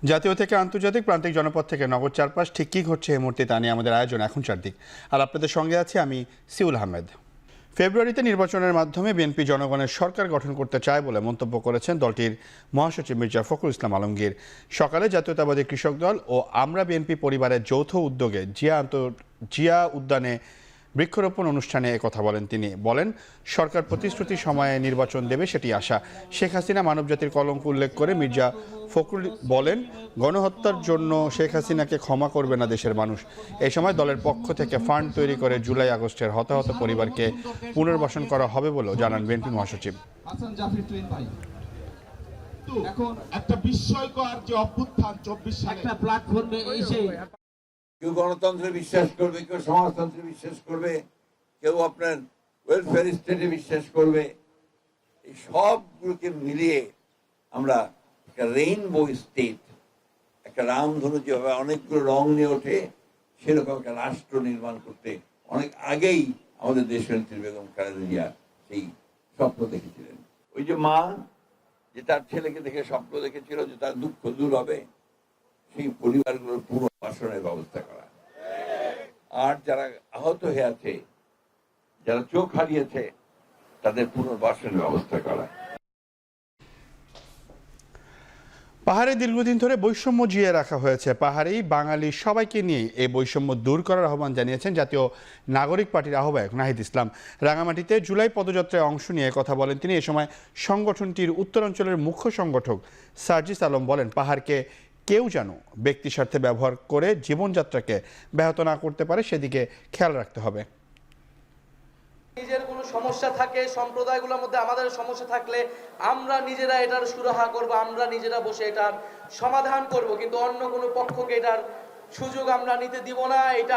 জাতীয় থেকে আন্তর্জাতিক প্রান্তিক জনপদ থেকে নগর চারপাশ ঠিক কী ঘটছে এই মুহূর্তে তা নিয়ে আমাদের আয়োজন এখন চারদিক। আর আপনাদের সঙ্গে আছি আমি সিউল আহমেদ। ফেব্রুয়ারিতে নির্বাচনের মাধ্যমে বিএনপি জনগণের সরকার গঠন করতে চায় বলে মন্তব্য করেছেন দলটির মহাসচিব মির্জা ফখরুল ইসলাম আলমগীর। সকালে জাতীয়তাবাদী কৃষক দল ও আমরা বিএনপি পরিবারের যৌথ উদ্যোগে জিয়া উদ্যানে বৃক্ষরোপণ অনুষ্ঠানে একথা বলেন তিনি। বলেন, সরকার প্রতিশ্রুতি সময়ে নির্বাচন দেবে সেটি আশা। শেখ হাসিনা মানবজাতির কলঙ্ক উল্লেখ করে মির্জা ফখরুল বলেন, গণহত্যার জন্য শেখ হাসিনাকে ক্ষমা করবে না দেশের মানুষ। এই সময় দলের পক্ষ থেকে ফান্ড তৈরি করে জুলাই আগস্টের হতাহত পরিবারকে পুনর্বাসন করা হবে বলেও জানান বিএনপি মহাসচিব। এখন একটা বিস্ময়কর যে অভ্যুত্থান 24 সালে একটা প্ল্যাটফর্মে এসে কেউ গণতন্ত্রে বিশ্বাস করবে, কেউ সমাজতন্ত্রে বিশ্বাস করবে, কেউ আপনার ওয়েলফেয়ার স্টেটে বিশ্বাস করবে। এই সবগুলোকে মিলিয়ে আমরা একটা রেইনবো স্টেট, একটা রামধনু যেভাবে অনেকগুলো রং নিয়ে ওঠে, সেরকম একটা রাষ্ট্র নির্মাণ করতে অনেক আগেই আমাদের দেশনেত্রী বেগম খালেদা জিয়া সেই স্বপ্ন দেখেছিলেন। ওই যে মা যে তার ছেলেকে দেখে স্বপ্ন দেখেছিল যে তার দুঃখ দূর হবে, সেই পরিবারগুলোর পুনর্বাসনের ব্যবস্থা করা, আর যারা আহত হয়ে আছে, যারা চোখ হারিয়েছে, তাদের পুনর্বাসনের ব্যবস্থা করা। পাহাড়ে দীর্ঘদিন ধরে বৈষম্য জিয়ে রাখা হয়েছে। পাহাড়েই বাঙালি সবাইকে নিয়ে এই বৈষম্য দূর করার আহ্বান জানিয়েছেন জাতীয় নাগরিক পার্টির আহ্বায়ক নাহিদ ইসলাম। রাঙামাটিতে জুলাই পদযাত্রায় অংশ নিয়ে কথা বলেন তিনি। এ সময় সংগঠনটির উত্তরাঞ্চলের মুখ্য সংগঠক সার্জিস আলম বলেন, পাহাড়কে কেউ যেন ব্যক্তি স্বার্থে ব্যবহার করে জীবনযাত্রাকে ব্যাহত না করতে পারে সেদিকে খেয়াল রাখতে হবে। নিজের কোনো সমস্যা থাকে, সম্প্রদায়গুলোর মধ্যে আমাদের সমস্যা থাকলে আমরা নিজেরা এটার সুরাহা করব, আমরা নিজেরা বসে এটার সমাধান করব, কিন্তু অন্য কোনো পক্ষকে এটার সুযোগ আমরা নিতে দিব না। এটা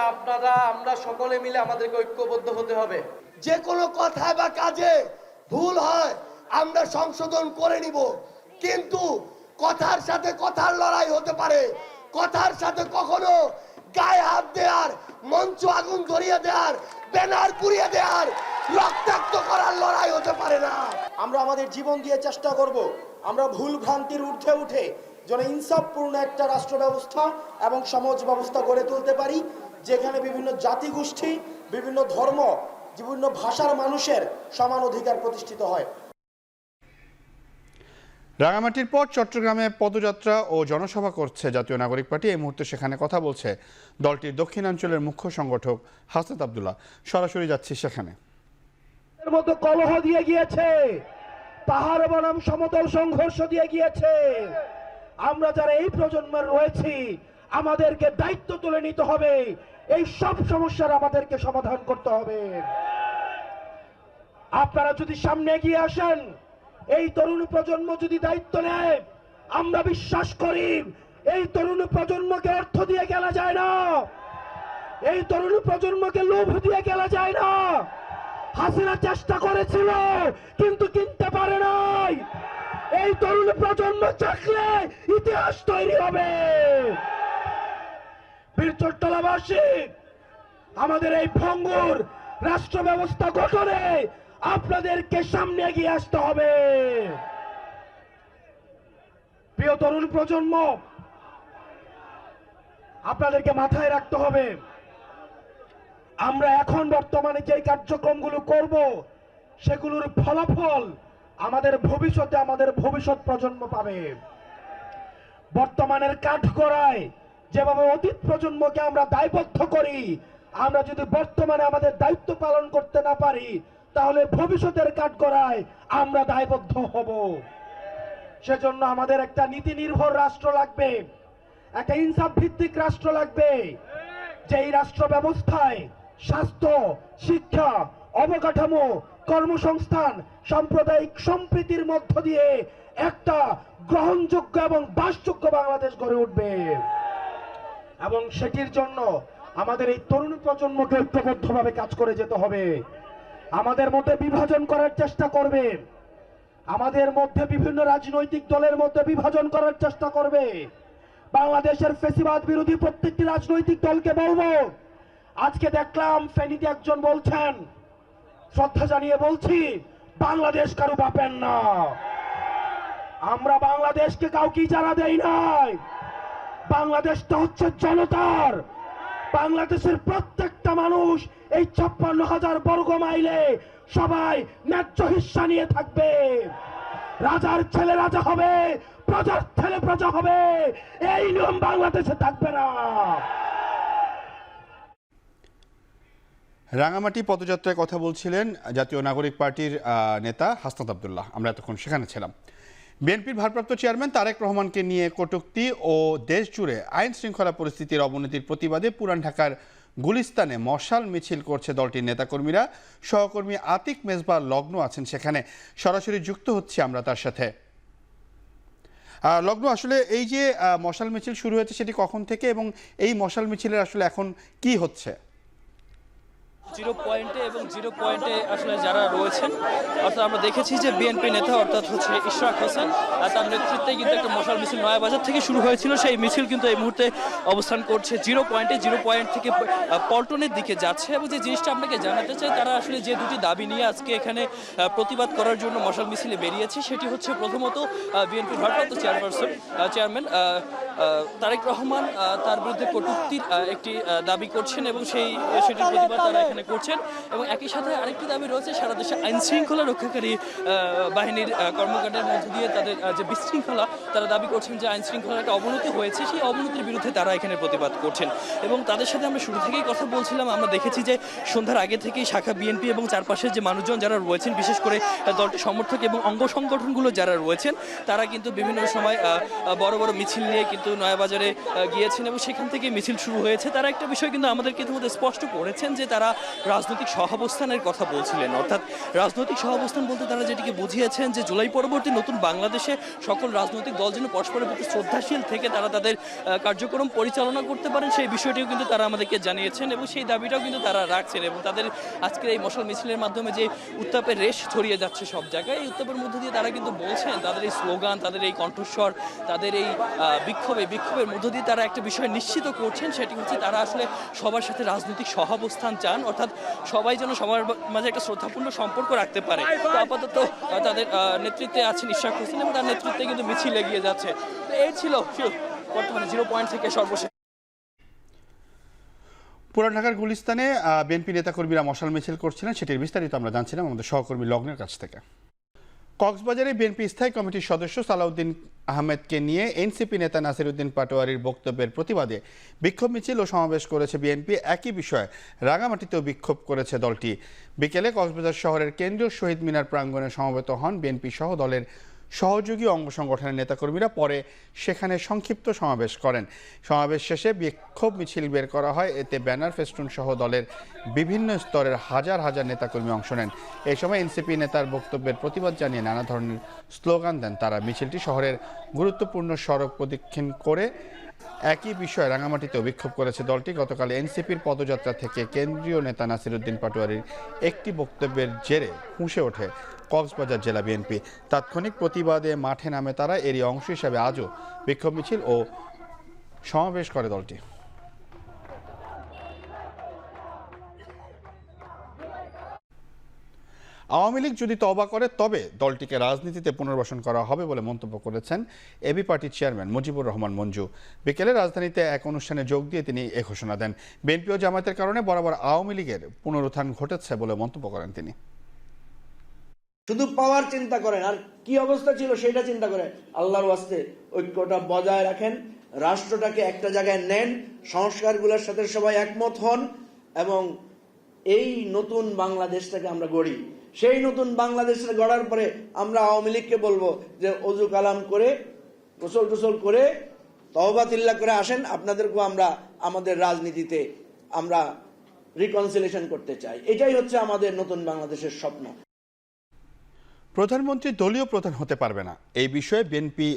আমরা সকলে মিলে আমাদেরকে ঐক্যবদ্ধ হতে হবে। যে কোনো কথায় বা কাজে ভুল হয় আমরা সংশোধন করে নিব, কিন্তু কথার সাথে কথার লড়াই হতে পারে। কথার সাথে কখনো গায়ে হাত দেওয়ার, মঞ্চ আগুন ধরিয়ে দেওয়ার, ব্যানার পুড়িয়ে দেওয়ার, রক্তাক্ত করার লড়াই হতে পারে না। আমরা আমাদের জীবন দিয়ে চেষ্টা করব আমরা ভুল ভ্রান্তির ঊর্ধ্বে উঠে যেন ইনসাফপূর্ণ একটা রাষ্ট্র ব্যবস্থা এবং সমাজ ব্যবস্থা গড়ে তুলতে পারি, যেখানে বিভিন্ন জাতিগোষ্ঠী, বিভিন্ন ধর্ম, বিভিন্ন ভাষার মানুষের সমান অধিকার প্রতিষ্ঠিত হয়। রাঙামাটির পর চট্টগ্রামে পদযাত্রা ও জনসভা করছে জাতীয় নাগরিক পার্টি। এই মুহূর্তে সেখানে কথা বলছে দলটির দক্ষিণাঞ্চলের মুখ্য সংগঠক হাসনাত আব্দুল্লাহ। সরাসরি যাচ্ছি সেখানে। এর মতো কলহ দিয়ে গিয়েছে, পাহাড় বনাম সমতল সংঘর্ষ দিয়ে গিয়েছে। আমরা যারা এই প্রজন্মের রয়েছি, আমাদেরকে দায়িত্ব তুলে নিতে হবে। এই সব সমস্যার আমাদেরকে সমাধান করতে হবে। আপনারা যদি সামনে এগিয়ে আসেন, এই তরুণ প্রজন্ম যদি দায়িত্ব নেয়, আমরা বিশ্বাস করি এই তরুণ প্রজন্মকে অর্থ দিয়ে গেলা যায় না, এই তরুণ প্রজন্মকে লোভ দিয়ে গেলা যায় না। হাসিনা চেষ্টা করেছিল কিন্তু কিনতে পারে নাই। এই তরুণ প্রজন্ম চাকলে ইতিহাস তৈরি হবে। বীরচট্টলাবাসী, আমাদের এই ভঙ্গুর রাষ্ট্র ব্যবস্থা গঠনে আপনাদেরকে সামনে এগিয়ে আসতে হবে। প্রিয় তরুণ প্রজন্ম, আপনাদেরকে মাথায় রাখতে হবে, আমরা এখন বর্তমানে যে কার্যক্রমগুলো করব সেগুলোর ফলাফল আমাদের ভবিষ্যতে আমাদের ভবিষ্যৎ প্রজন্ম পাবে। বর্তমানের কাঠগড়ায় যেভাবে অতীত প্রজন্মকে আমরা দায়বদ্ধ করি, আমরা যদি বর্তমানে আমাদের দায়িত্ব পালন করতে না পারি, তাহলে ভবিষ্যতের কাঠগড়ায় আমরা দায়বদ্ধ হব। সেজন্য আমাদের একটা নীতি নির্ভর রাষ্ট্র লাগবে, একটা ইনসাফ ভিত্তিক রাষ্ট্র লাগবে, যেই রাষ্ট্র ব্যবস্থায় স্বাস্থ্য, শিক্ষা, অবকাঠামো, কর্মসংস্থান, সাম্প্রদায়িক সম্প্রীতির মধ্য দিয়ে একটা গ্রহণযোগ্য এবং বাসযোগ্য বাংলাদেশ গড়ে উঠবে। এবং সেটির জন্য আমাদের এই তরুণ প্রজন্মকে ঐক্যবদ্ধভাবে কাজ করে যেতে হবে। আমাদের মধ্যে বিভাজন করার চেষ্টা করবে, আমাদের মধ্যে বিভিন্ন রাজনৈতিক দলের মধ্যে বিভাজন করার চেষ্টা করবে। বাংলাদেশের ফ্যাসিবাদ বিরোধী প্রত্যেকটি রাজনৈতিক দলকে বলবো, আজকে দেখলাম ফেনীতে একজন বলছেন, শ্রদ্ধা জানিয়ে বলছি, বাংলাদেশ কারো বাপের না। আমরা বাংলাদেশকে কাউকে ইজারা দেই নাই। বাংলাদেশটা হচ্ছে জনতার। বাংলাদেশের প্রত্যেকটা মানুষ এই 56,000 বর্গ মাইলে সবাই ন্যায্য হিস্সা নিয়ে থাকবে। রাজার ছেলে রাজা হবে, প্রজার ছেলে প্রজা হবে, এই নিয়ম বাংলাদেশে থাকবে না। রাঙামাটি পদযাত্রায় কথা বলছিলেন জাতীয় নাগরিক পার্টির নেতা হাসনাত আব্দুল্লাহ। আমরা এতক্ষণ সেখানে ছিলাম। বিএনপির ভারপ্রাপ্ত চেয়ারম্যান তারেক রহমানকে নিয়ে কটূক্তি ও দেশ জুড়ে আইন শৃঙ্খলা পরিস্থিতির অবনতির প্রতিবাদে পুরান ঢাকার গুলিস্তানে মশাল মিছিল করছে দলটির নেতাকর্মীরা। সহকর্মী আতিক মেজবা লগ্ন আছেন সেখানে, সরাসরি যুক্ত হচ্ছে আমরা তার সাথে। লগ্ন, আসলে এই যে মশাল মিছিল শুরু হয়েছে সেটি কখন থেকে এবং এই মশাল মিছিলের আসলে এখন কি হচ্ছে? জিরো পয়েন্টে আসলে যারা রয়েছেন, অর্থাৎ আমরা দেখেছি যে বিএনপি নেতা অর্থাৎ হচ্ছে ইশরাক হোসেন, তার নেতৃত্বে কিন্তু একটা মশাল মিছিল নয়াবাজার থেকে শুরু হয়েছিল। সেই মিছিল কিন্তু এই মুহূর্তে অবস্থান করছে জিরো পয়েন্ট থেকে পল্টনের দিকে যাচ্ছে। এবং যে জিনিসটা আপনাকে জানাতে চাই, তারা আসলে যে দুটি দাবি নিয়ে আজকে এখানে প্রতিবাদ করার জন্য মশাল মিছিলে বেরিয়েছে, সেটি হচ্ছে প্রথমত বিএনপির ভারপ্রাপ্ত চেয়ারম্যান তারেক রহমান তার বিরুদ্ধে কটূক্তির একটি দাবি করছেন এবং সেটির প্রতিবাদ তারা এখানে করছেন। এবং একই সাথে আরেকটি দাবি রয়েছে, সারা দেশে আইন শৃঙ্খলা রক্ষাকারী বাহিনীর কর্মকাণ্ডের মধ্য দিয়ে তাদের যে বিশৃঙ্খলা, তারা দাবি করছেন যে আইন শৃঙ্খলার একটা অবনতি হয়েছে, সেই অবনতির বিরুদ্ধে তারা এখানে প্রতিবাদ করছেন। এবং তাদের সাথে আমরা শুরু থেকেই কথা বলছিলাম। আমরা দেখেছি যে সন্ধ্যার আগে থেকেই শাখা বিএনপি এবং চারপাশের যে মানুষজন যারা রয়েছেন, বিশেষ করে দলটির সমর্থক এবং অঙ্গ সংগঠনগুলো যারা রয়েছেন, তারা কিন্তু বিভিন্ন সময় বড় বড় মিছিল নিয়ে কিন্তু নয়াবাজারে গিয়েছেন এবং সেখান থেকে মিছিল শুরু হয়েছে। তারা একটা বিষয় কিন্তু আমাদেরকে ইতিমধ্যে স্পষ্ট করেছেন যে তারা রাজনৈতিক সহাবস্থানের কথা বলছিলেন। অর্থাৎ রাজনৈতিক সহাবস্থান বলতে তারা যেটিকে বুঝিয়েছেন যে জুলাই পরবর্তী নতুন বাংলাদেশে সকল রাজনৈতিক দল যেন পরস্পরের প্রতি শ্রদ্ধাশীল থেকে তারা তাদের কার্যক্রম পরিচালনা করতে পারেন, সেই বিষয়টিও কিন্তু তারা আমাদেরকে জানিয়েছেন এবং সেই দাবিটাও কিন্তু তারা রাখছেন। এবং তাদের আজকের এই মশাল মিছিলের মাধ্যমে যে উত্তাপের রেশ ছড়িয়ে যাচ্ছে সব জায়গায়, এই উত্তাপের মধ্য দিয়ে তারা কিন্তু বলছেন তাদের এই স্লোগান, তাদের এই কণ্ঠস্বর, তাদের এই বিক্ষোভের মধ্য দিয়ে তারা একটা বিষয় নিশ্চিত করছেন, সেটি হচ্ছে তারা আসলে সবার সাথে রাজনৈতিক সহাবস্থান চান। অর্থাৎ সবাই যেন সবার মাঝে একটা শ্রদ্ধাপূর্ণ সম্পর্ক রাখতে পারে। তো আপাতত তাদের নেতৃত্বে আছেন ইশরাক হোসেন এবং তার নেতৃত্বে কিন্তু মিছিল এগিয়ে যাচ্ছে। এই ছিল বর্তমানে জিরো পয়েন্ট থেকে সর্বশেষ। পুরান ঢাকার গুলিস্তানে বিএনপি নেতাকর্মীরা মশাল মিছিল করছিলেন, সেটির বিস্তারিত আমরা জানছিলাম আমাদের সহকর্মী লগ্নের কাছ থেকে। কক্সবাজারে বিএনপি স্থায়ী কমিটির সদস্য সালাউদ্দিন আহমেদকে নিয়ে এনসিপি নেতা নাসিরউদ্দিন পাটোয়ারির বক্তব্যের প্রতিবাদে বিক্ষোভ মিছিল ও সমাবেশ করেছে বিএনপি। একই বিষয়ে রাঙামাটিতেও বিক্ষোভ করেছে দলটি। বিকেলে কক্সবাজার শহরের কেন্দ্রীয় শহীদ মিনার প্রাঙ্গণে সমবেত হন বিএনপি সহ দলের সহযোগী অঙ্গ সংগঠনের নেতাকর্মীরা। পরে সেখানে সংক্ষিপ্ত সমাবেশ করেন। সমাবেশ শেষে বিক্ষোভ মিছিল বের করা হয়। এতে ব্যানার, ফেস্টুন সহ দলের বিভিন্ন স্তরের হাজার হাজার নেতাকর্মী অংশ নেন। এই সময় এনসিপি নেতার বক্তব্যের প্রতিবাদ জানিয়ে নানা ধরনের স্লোগান দেন তারা। মিছিলটি শহরের গুরুত্বপূর্ণ সড়ক প্রদক্ষিণ করে একই বিষয়ে রাঙামাটিতেও বিক্ষোভ করেছে দলটি। গতকাল এনসিপির পদযাত্রা থেকে কেন্দ্রীয় নেতা নাসিরউদ্দিন পাটোয়ারির একটি বক্তব্যের জেরে ফুঁসে ওঠে কক্সবাজার জেলা বিএনপি। তাৎক্ষণিক প্রতিবাদে মাঠে নামে তারা। এরই অংশ হিসাবে আজও বিক্ষোভ মিছিল ও সমাবেশ করে দলটি। আওয়ামী লীগ যদি তওবা করে তবে দলটিকে রাজনীতিতে পুনর্বাসন করা হবে বলে মন্তব্য করেছেন এবি পার্টির চেয়ারম্যান মুজিবুর রহমান মঞ্জু। বিকেলে রাজধানীতে এক অনুষ্ঠানে যোগ দিয়ে তিনি এ ঘোষণা দেন। বিএনপি ও জামায়াতের কারণে বরাবর আওয়ামী লীগের পুনরুত্থান ঘটেছে বলে মন্তব্য করেন তিনি। শুধু পাওয়ার চিন্তা করেন আর কি অবস্থা ছিল সেটা চিন্তা করেন। আল্লাহর ওয়াস্তে ঐক্যটা বজায় রাখেন, রাষ্ট্রটাকে একটা জায়গায় নেন, সংস্কারগুলোর সাথে সবাই একমত হন এবং এই নতুন বাংলাদেশটাকে আমরা গড়ি। সেই নতুন বাংলাদেশটা গড়ার পরে আমরা আওয়ামী লীগকে বলবো যে ওযু কালাম করে, গোসল টোসল করে, তওবা তিল্লা করে আসেন, আপনাদেরকেও আমরা আমাদের রাজনীতিতে আমরা রিকনসিলিয়েশন করতে চাই। এটাই হচ্ছে আমাদের নতুন বাংলাদেশের স্বপ্ন। প্রধানমন্ত্রী দলীয় প্রধান হতে পারবে না, এই বিষয়ে বিএনপি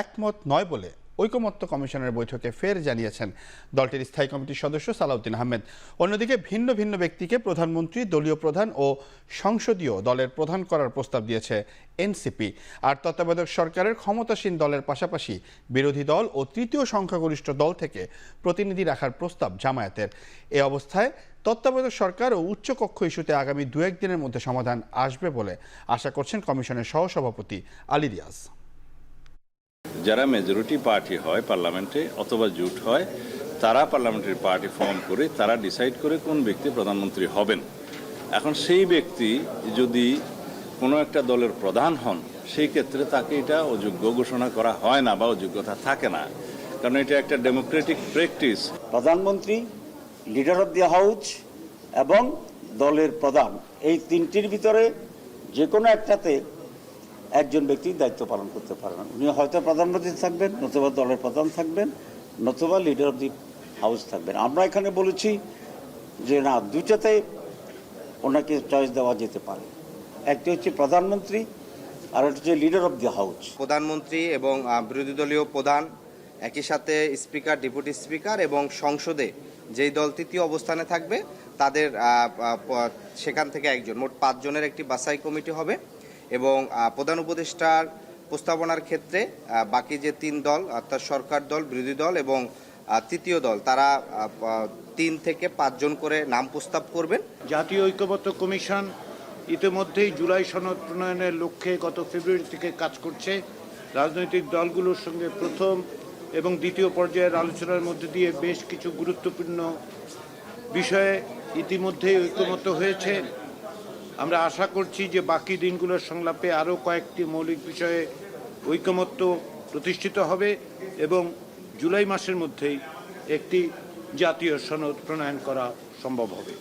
একমত নয় বলে ঐকমত্য কমিশনের বৈঠকে ফের জানিয়েছেন দলটির স্থায়ী কমিটির সদস্য সালাউদ্দিন আহমেদ। অন্যদিকে ভিন্ন ভিন্ন ব্যক্তিকে প্রধানমন্ত্রী, দলীয় প্রধান ও সংসদীয় দলের প্রধান করার প্রস্তাব দিয়েছে এনসিপি। আর তত্ত্বাবধায়ক সরকারের ক্ষমতাসীন দলের পাশাপাশি বিরোধী দল ও তৃতীয় সংখ্যাগরিষ্ঠ দল থেকে প্রতিনিধি রাখার প্রস্তাব জামায়াতের। এ অবস্থায় তত্ত্বাবধায়ক সরকার ও উচ্চকক্ষ ইস্যুতে আগামী 2-1 দিনের মধ্যে সমাধান আসবে বলে আশা করছেন কমিশনের সহসভাপতি আলী রিয়াজ। যারা মেজরিটি পার্টি হয় পার্লামেন্টে অথবা জোট হয়, তারা পার্লামেন্টারি পার্টি ফর্ম করে তারা ডিসাইড করে কোন ব্যক্তি প্রধানমন্ত্রী হবেন। এখন সেই ব্যক্তি যদি কোনো একটা দলের প্রধান হন, সেই ক্ষেত্রে তাকে এটা অযোগ্য ঘোষণা করা হয় না বা অযোগ্যতা থাকে না, কারণ এটা একটা ডেমোক্রেটিক প্র্যাকটিস। প্রধানমন্ত্রী, লিডার অফ দি হাউস এবং দলের প্রধান, এই তিনটির ভিতরে যে কোনো একটাতে একজন ব্যক্তি দায়িত্ব পালন করতে পারবেন। উনি হয়তো প্রধানমন্ত্রী থাকবেন, নতুবা দলের প্রধান থাকবেন, নতুবা লিডার অফ দি হাউস থাকবেন। আমরা এখানে বলেছি যে না, দুইটাতে ওনাকে চয়েস দেওয়া যেতে পারে। একটি হচ্ছে প্রধানমন্ত্রী আর একটা হচ্ছে লিডার অফ দি হাউস। প্রধানমন্ত্রী এবং বিরোধী দলীয় প্রধান, একই সাথে স্পিকার, ডেপুটি স্পিকার এবং সংসদে যেই দল তৃতীয় অবস্থানে থাকবে তাদের সেখান থেকে একজন, মোট 5 জনের একটি বাছাই কমিটি হবে। এবং প্রধান উপদেষ্টার প্রস্তাবনার ক্ষেত্রে বাকি যে 3 দল অর্থাৎ সরকার দল, বিরোধী দল এবং তৃতীয় দল, তারা 3 থেকে 5 জন করে নাম প্রস্তাব করবেন। জাতীয় ঐক্যমত্য কমিশন ইতিমধ্যেই জুলাই সনদ প্রণয়নের লক্ষ্যে গত ফেব্রুয়ারি থেকে কাজ করছে। রাজনৈতিক দলগুলোর সঙ্গে প্রথম এবং দ্বিতীয় পর্যায়ের আলোচনার মধ্যে দিয়ে বেশ কিছু গুরুত্বপূর্ণ বিষয়ে ইতিমধ্যেই ঐক্যমত্য হয়েছে। আমরা আশা করছি যে বাকি দিনগুলোর সংলাপে আরও কয়েকটি মৌলিক বিষয়ে ঐক্যমত্য প্রতিষ্ঠিত হবে এবং জুলাই মাসের মধ্যেই একটি জাতীয় সনদ প্রণয়ন করা সম্ভব হবে।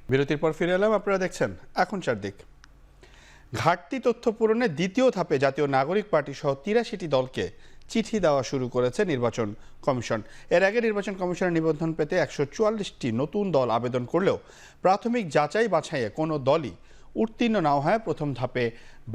বিরতির পর ফিরে এলাম, আপনারা দেখছেন এখন চারদিক। ঘাটতি তথ্য পূরণে দ্বিতীয় ধাপে জাতীয় নাগরিক পার্টি সহ 83টি দলকে চিঠি দেওয়া শুরু করেছে নির্বাচন কমিশন। এর আগে নির্বাচন কমিশনের নিবন্ধন পেতে 144টি নতুন দল আবেদন করলেও প্রাথমিক যাচাই বাছাইয়ে কোনো দলই উত্তীর্ণ না হয় প্রথম ধাপে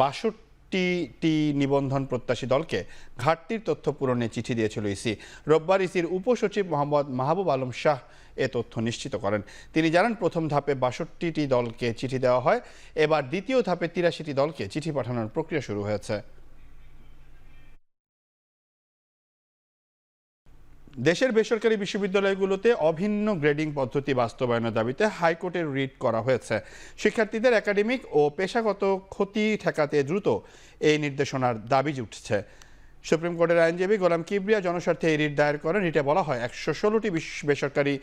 62টি নিবন্ধন প্রত্যাশী দলকে ঘাটতির তথ্য পূরণে চিঠি দিয়েছিল ইসি। রোববার ইসির উপসচিব মোহাম্মদ মাহবুব আলম শাহ এ তথ্য নিশ্চিত করেন। তিনি জানান, প্রথম ধাপে 62টি দলকে চিঠি দেওয়া হয়, এবার দ্বিতীয় ধাপে 83টি দলকে চিঠি পাঠানোর প্রক্রিয়া শুরু হয়েছে। দেশের বেসরকারি বিশ্ববিদ্যালয়গুলোতে অভিন্ন গ্রেডিং পদ্ধতি বাস্তবায়নের দাবিতে হাইকোর্টের রিট করা হয়েছে। শিক্ষার্থীদের একাডেমিক ও পেশাগত ক্ষতি ঠেকাতে দ্রুত এই নির্দেশনার দাবি উঠছে। সুপ্রিম কোর্টের আইনজীবী গোলাম কিবরিয়া জনস্বার্থে এই রিট দায়ের করেন। রিটে বলা হয়, 116টি বেসরকারি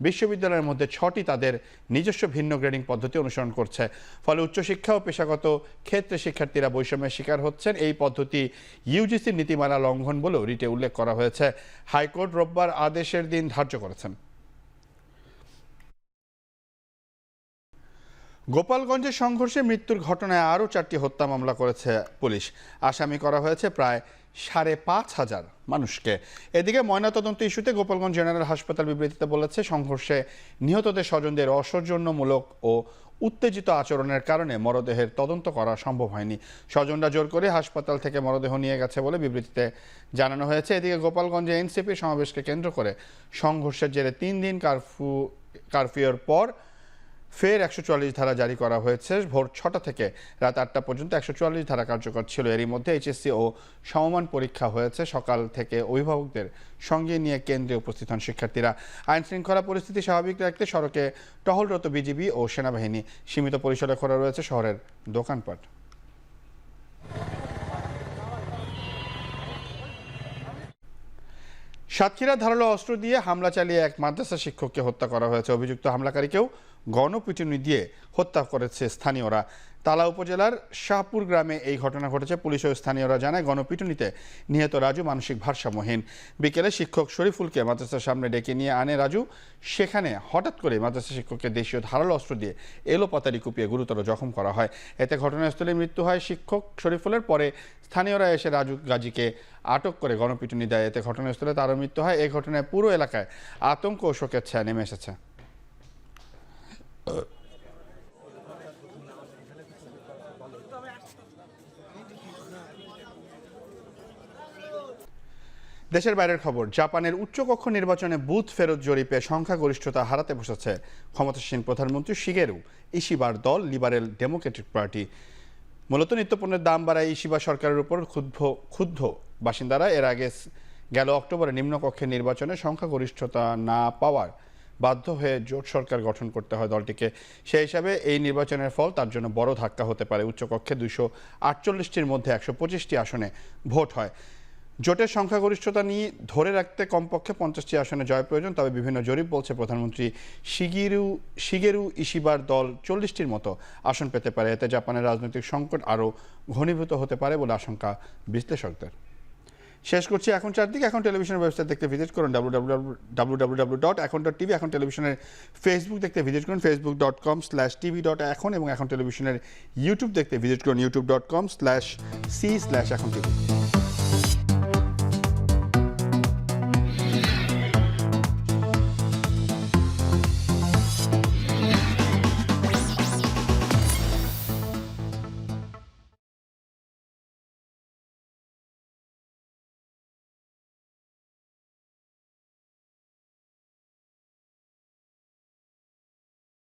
বিশ্ববিদ্যালয়ের মধ্যে 6টি তাদের নিজস্ব ভিন্ন গ্রেডিং পদ্ধতি অনুসরণ করছে। ফলে উচ্চশিক্ষা ও পেশাগত ক্ষেত্রে শিক্ষার্থীরা বৈষম্যের শিকার হচ্ছেন। এই পদ্ধতি ইউজিসির নীতিমালা লঙ্ঘন বলেও রিটে উল্লেখ করা হয়েছে। হাইকোর্ট রোববার আদেশের দিন ধার্য করেছেন। গোপালগঞ্জের সংঘর্ষে মৃত্যুর ঘটনায় আরও 4টি হত্যা মামলা করেছে পুলিশ। আসামি করা হয়েছে প্রায় 5,500 মানুষকে। এদিকে ময়নাতদন্ত ইস্যুতে গোপালগঞ্জ জেনারেল হাসপাতাল বিবৃতিতে বলেছে, সংঘর্ষে নিহতদের স্বজনদের অসৌজন্যমূলক ও উত্তেজিত আচরণের কারণে মরদেহের তদন্ত করা সম্ভব হয়নি। স্বজনরা জোর করে হাসপাতাল থেকে মরদেহ নিয়ে গেছে বলে বিবৃতিতে জানানো হয়েছে। এদিকে গোপালগঞ্জে এনসিপি সমাবেশকে কেন্দ্র করে সংঘর্ষের জেরে 3 দিন কারফিউর পর ফের 144 ধারা জারি করা হয়েছে। ভোর 6টা থেকে রাত 8টা পর্যন্ত 144 ধারা কার্যকর ছিল। এরই মধ্যে এইচএসসি ও সমমান পরীক্ষা হয়েছে। সকাল থেকে অভিভাবকদের সঙ্গে নিয়ে কেন্দ্রে উপস্থিত হন শিক্ষার্থীরা। আইন শৃঙ্খলা পরিস্থিতি স্বাভাবিক রাখতে সড়কে টহলরত বিজিবি ও সেনাবাহিনী। সীমিত পরিসরে খোলা রয়েছে শহরের দোকানপাট। সাতক্ষীরা ধারালো অস্ত্র দিয়ে হামলা চালিয়ে এক মাদ্রাসা শিক্ষককে হত্যা করা হয়েছে। অভিযুক্ত হামলাকারীকেও গণপিটুনি দিয়ে হত্যা করেছে স্থানীয়রা। তালা উপজেলার শাহপুর গ্রামে এই ঘটনা ঘটেছে। পুলিশ ও স্থানীয়রা জানায়, গণপিটুনিতে নিহত রাজু মানসিক ভারসাম্যহীন। বিকেলে শিক্ষক শরীফুলকে মাদ্রাসার সামনে ডেকে নিয়ে আনে রাজু। সেখানে হঠাৎ করে মাদ্রাসা শিক্ষককে দেশীয় ধারালো অস্ত্র দিয়ে এলোপাতাড়ি কুপিয়ে গুরুতর জখম করা হয়। এতে ঘটনাস্থলে মৃত্যু হয় শিক্ষক শরীফুলের। পরে স্থানীয়রা এসে রাজু গাজীকে আটক করে গণপিটুনি দেয়। এতে ঘটনাস্থলে তারও মৃত্যু হয়। এই ঘটনায় পুরো এলাকায় আতঙ্ক ও শোকের ছায়া নেমে এসেছে। দেশের বাইরের খবর। জাপানের উচ্চকক্ষ নির্বাচনে বুথ ফেরত জরিপে সংখ্যাগরিষ্ঠতা হারাতে বসেছে ক্ষমতাসীন প্রধানমন্ত্রী শিগেরু ইশিবার দল লিবারেল ডেমোক্রেটিক পার্টি। মূলত নিত্যপণ্যের দাম বাড়ায় ইশিবা সরকারের উপর ক্ষুব্ধ বাসিন্দারা। এর আগে গেল অক্টোবরে নিম্নকক্ষের নির্বাচনে সংখ্যাগরিষ্ঠতা না পাওয়ার বাধ্য হয়ে জোট সরকার গঠন করতে হয় দলটিকে। সেই হিসাবে এই নির্বাচনের ফল তার জন্য বড় ধাক্কা হতে পারে। উচ্চকক্ষে 248টির মধ্যে 125টি আসনে ভোট হয়। জোটের সংখ্যাগরিষ্ঠতা নিয়ে ধরে রাখতে কমপক্ষে 50টি আসনে জয় প্রয়োজন, তবে বিভিন্ন জরিপ বলছে প্রধানমন্ত্রী শিগেরু ইশিবার দল 40টির মতো আসন পেতে পারে। এতে জাপানের রাজনৈতিক সংকট আরও ঘনীভূত হতে পারে বলে আশঙ্কা বিশ্লেষকদের। শেষ করছি এখন চারদিক। এখন টেলিভিশনের ওয়েবসাইট দেখতে ভিজিট করুন www.এখন.tv। এখন টেলিভিশনের ফেসবুক দেখতে ভিজিট করুন facebook.com/tv.এখন এবং এখন টেলিভিশনের ইউটিউব দেখতে ভিজিট করুন youtube.com/c/এখন tv।